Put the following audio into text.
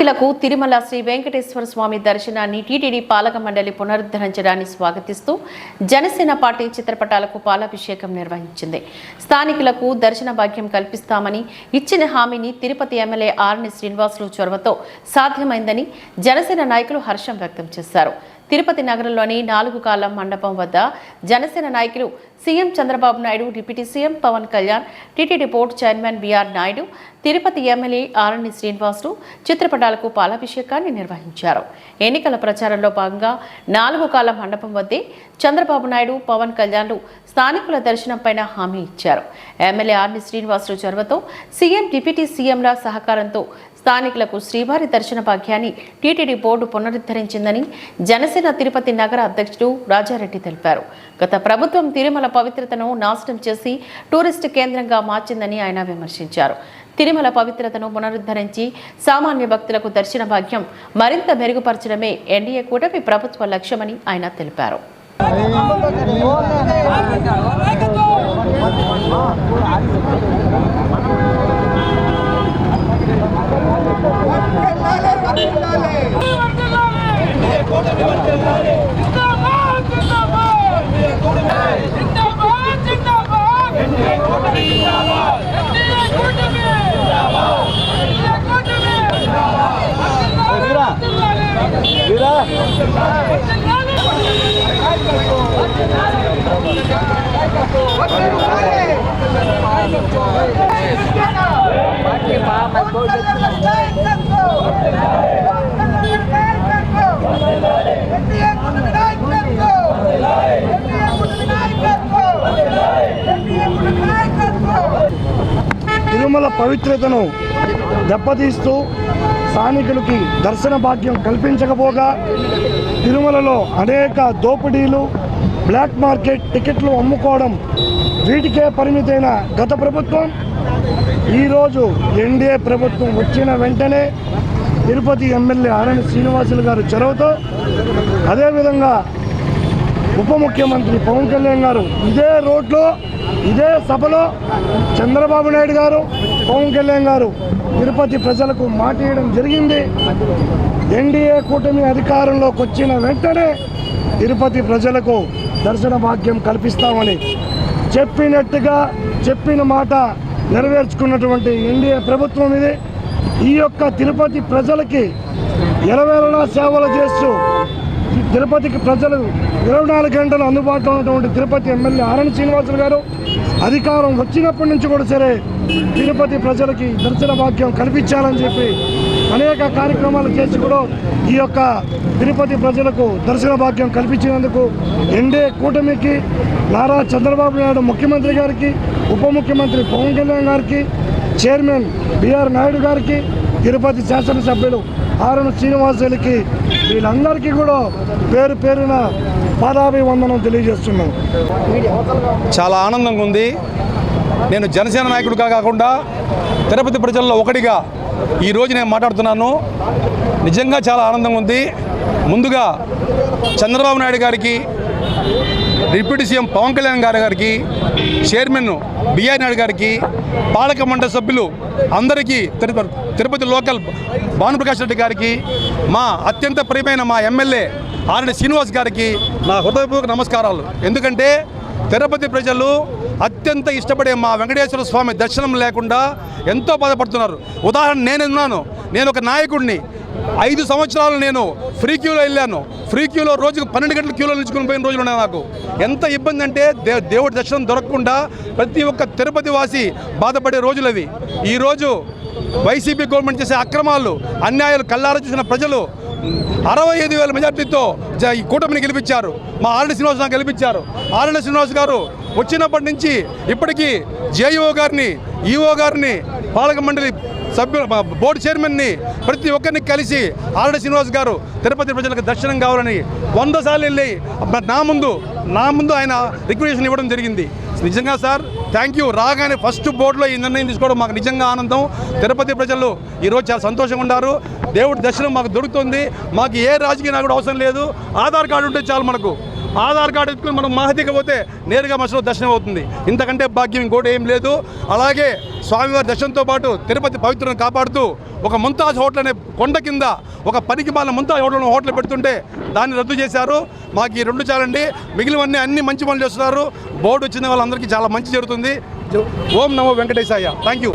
స్థానికులకు తిరుమల శ్రీ వెంకటేశ్వర స్వామి దర్శనాన్ని టీటీడీ పాలక మండలి పునరుద్ధరించడాన్ని స్వాగతిస్తూ జనసేన పార్టీ చిత్రపటాలకు పాలాభిషేకం నిర్వహించింది. స్థానికులకు దర్శన భాగ్యం కల్పిస్తామని ఇచ్చిన హామీని తిరుపతి ఎమ్మెల్యే ఆర్ని శ్రీనివాసులు చొరవతో సాధ్యమైందని జనసేన నాయకులు హర్షం వ్యక్తం చేశారు. తిరుపతి నగరంలోని 4 కాలం మండపం వద్ద జనసేన నాయకులు CM Chandrababu Naidu, deputy CM Pawan Kalyan, TTD board chairman BR Naidu, Tirupati MLA Arani Srinivasulu చిత్రపటాలకు పాలాభిషేకాన్ని నిర్వహించారు. ఎన్నికల ప్రచారంలో భాగంగా 4 కాలం మండపం వద్దే చంద్రబాబు నాయుడు, పవన్ కళ్యాణ్లు స్థానికుల దర్శనంపై హామీ ఇచ్చారు. ఎమ్మెల్యే ఆర్ని శ్రీనివాసులు చొరవతో సీఎం, డిప్యూటీ సీఎంల సహకారంతో స్థానికులకు శ్రీవారి దర్శన భాగ్యాన్ని టీటీడీ బోర్డు పునరుద్ధరించిందని జనసేన తిరుపతి నగర అధ్యక్షుడు రాజారెడ్డి తెలిపారు. గత ప్రభుత్వం తిరుమల పవిత్రతను నాశనం చేసి టూరిస్టు కేంద్రంగా మార్చిందని ఆయన విమర్శించారు. తిరుమల పవిత్రతను పునరుద్ధరించి సామాన్య భక్తులకు దర్శన భాగ్యం మరింత మెరుగుపరచడమే ఎన్డీఏ కూటమి ప్రభుత్వ లక్ష్యమని ఆయన తెలిపారు. తిరుమల పవిత్రతను దెబ్బతీస్తూ స్థానికులకి దర్శన భాగ్యం కల్పించకపోగా తిరుమలలో అనేక దోపిడీలు, బ్లాక్ మార్కెట్ టికెట్లు అమ్ముకోవడం వీటికే పరిమితైన గత ప్రభుత్వం ఈరోజు ఎన్డీఏ ప్రభుత్వం వచ్చిన వెంటనే తిరుపతి ఎమ్మెల్యే ఆర్ఎన్ శ్రీనివాసులు గారు చొరవతో, అదేవిధంగా ఉప ముఖ్యమంత్రి పవన్ కళ్యాణ్ గారు ఇదే రోడ్లో ఇదే సభలో చంద్రబాబు నాయుడు గారు, పవన్ కళ్యాణ్ గారు తిరుపతి ప్రజలకు మాట ఇవ్వడం జరిగింది. ఎన్డీఏ కూటమి అధికారంలోకి వచ్చిన వెంటనే తిరుపతి ప్రజలకు దర్శన భాగ్యం కల్పిస్తామని చెప్పినట్టుగా చెప్పిన మాట నెరవేర్చుకున్నటువంటి ఎన్డీఏ ప్రభుత్వం ఇది. ఈ యొక్క తిరుపతి ప్రజలకి ఎలవేళలా సేవలు చేస్తూ తిరుపతికి ప్రజలు 24 గంటలు అందుబాటులో ఉన్నటువంటి తిరుపతి ఎమ్మెల్యే ఆర్ఎన్ శ్రీనివాసులు గారు అధికారం వచ్చినప్పటి నుంచి కూడా సరే తిరుపతి ప్రజలకి దర్శన భాగ్యం కల్పించాలని చెప్పి అనేక కార్యక్రమాలు చేసి కూడా ఈ యొక్క తిరుపతి ప్రజలకు దర్శన భాగ్యం కల్పించినందుకు ఎన్డీఏ కూటమికి, నారా చంద్రబాబు నాయుడు ముఖ్యమంత్రి గారికి, ఉప ముఖ్యమంత్రి పవన్ కళ్యాణ్ గారికి, చైర్మన్ బీఆర్ నాయుడు గారికి, తిరుపతి శాసనసభ్యులు ఆర్ఎన్ శ్రీనివాసులకి వీళ్ళందరికీ కూడా పేరు పేరున పాదాభివందనం తెలియజేస్తున్నాం. చాలా ఆనందంగా ఉంది. నేను జనసేన నాయకుడిగా కాకుండా తిరుపతి ప్రజల్లో ఒకటిగా ఈరోజు నేను మాట్లాడుతున్నాను. నిజంగా చాలా ఆనందంగా ఉంది. ముందుగా చంద్రబాబు నాయుడు గారికి, డిప్యూటీ సీఎం పవన్ కళ్యాణ్ గారికి, చైర్మన్ బీఆర్ నాయుడు గారికి, పాలక మండలి సభ్యులు అందరికీ, తిరుపతి లోకల్ భానుప్రకాష్ రెడ్డి గారికి, మా అత్యంత ప్రియమైన మా ఎమ్మెల్యే ఆర్ఎన్ శ్రీనివాస్ గారికి నా హృదయపూర్వక నమస్కారాలు. ఎందుకంటే తిరుపతి ప్రజలు అత్యంత ఇష్టపడే మా వెంకటేశ్వర స్వామి దర్శనం లేకుండా ఎంతో బాధపడుతున్నారు. ఉదాహరణ నేను ఒక నాయకుడిని. 5 సంవత్సరాలు నేను ఫ్రీ క్యూలో వెళ్ళాను. ఫ్రీ క్యూలో రోజుకు 12 గంటల క్యూలో నిలుచుకుని పోయిన రోజులు ఉన్నాయి. నాకు ఎంత ఇబ్బంది అంటే దేవుడి దర్శనం దొరకకుండా ప్రతి ఒక్క తిరుపతి వాసి బాధపడే రోజులు అవి. ఈరోజు వైసీపీ గవర్నమెంట్ చేసే అక్రమాలు, అన్యాయాలు కళ్ళారా చూసిన ప్రజలు 65,000 మెజార్టీతో ఈ కూటమిని గెలిపించారు. మా ఆర్ఎన్ శ్రీనివాస్ గారు గెలిపించారు. ఆర్ఎన్ శ్రీనివాస్ గారు వచ్చినప్పటి నుంచి ఇప్పటికీ జేఈఓ గారిని, ఈఓ గారిని, పాలక మండలి సభ్యులు, బోర్డు చైర్మన్ని ప్రతి ఒక్కరిని కలిసి ఆర్ఎన్ శ్రీనివాస్ గారు తిరుపతి ప్రజలకు దర్శనం కావాలని 100 సార్లు వెళ్ళి నా ముందు ఆయన రిక్వెస్ట్ ఇవ్వడం జరిగింది. నిజంగా సార్ థ్యాంక్ యూ. రాగానే ఫస్ట్ బోర్డులో ఈ నిర్ణయం తీసుకోవడం మాకు నిజంగా ఆనందం. తిరుపతి ప్రజలు ఈరోజు చాలా సంతోషంగా ఉన్నారు. దేవుడి దర్శనం మాకు దొరుకుతుంది. మాకు ఏ రాజకీయ నాయకుడు అవసరం లేదు. ఆధార్ కార్డు ఉంటే చాలు. మనకు ఆధార్ కార్డు ఎత్తుకుని మనం మహతికి పోతే నేరుగా మసలో దర్శనం అవుతుంది. ఇంతకంటే భాగ్యం ఇంకోటి ఏం లేదు. అలాగే స్వామివారి దర్శనంతో పాటు తిరుపతి పవిత్రను కాపాడుతూ ఒక ముంతాజ్ హోటల్ అనే కొండ కింద ఒక పనికి మాలిన ముంతాజ్ హోటల్ పెడుతుంటే దాన్ని రద్దు చేశారు. మాకు ఈ 2 చాలండి, మిగిలినవన్నీ అన్ని మంచి పనులు చేస్తున్నారు. బోర్డు వచ్చిన వాళ్ళందరికీ చాలా మంచి జరుగుతుంది. ఓం నమో వెంకటేశాయ. Thank you.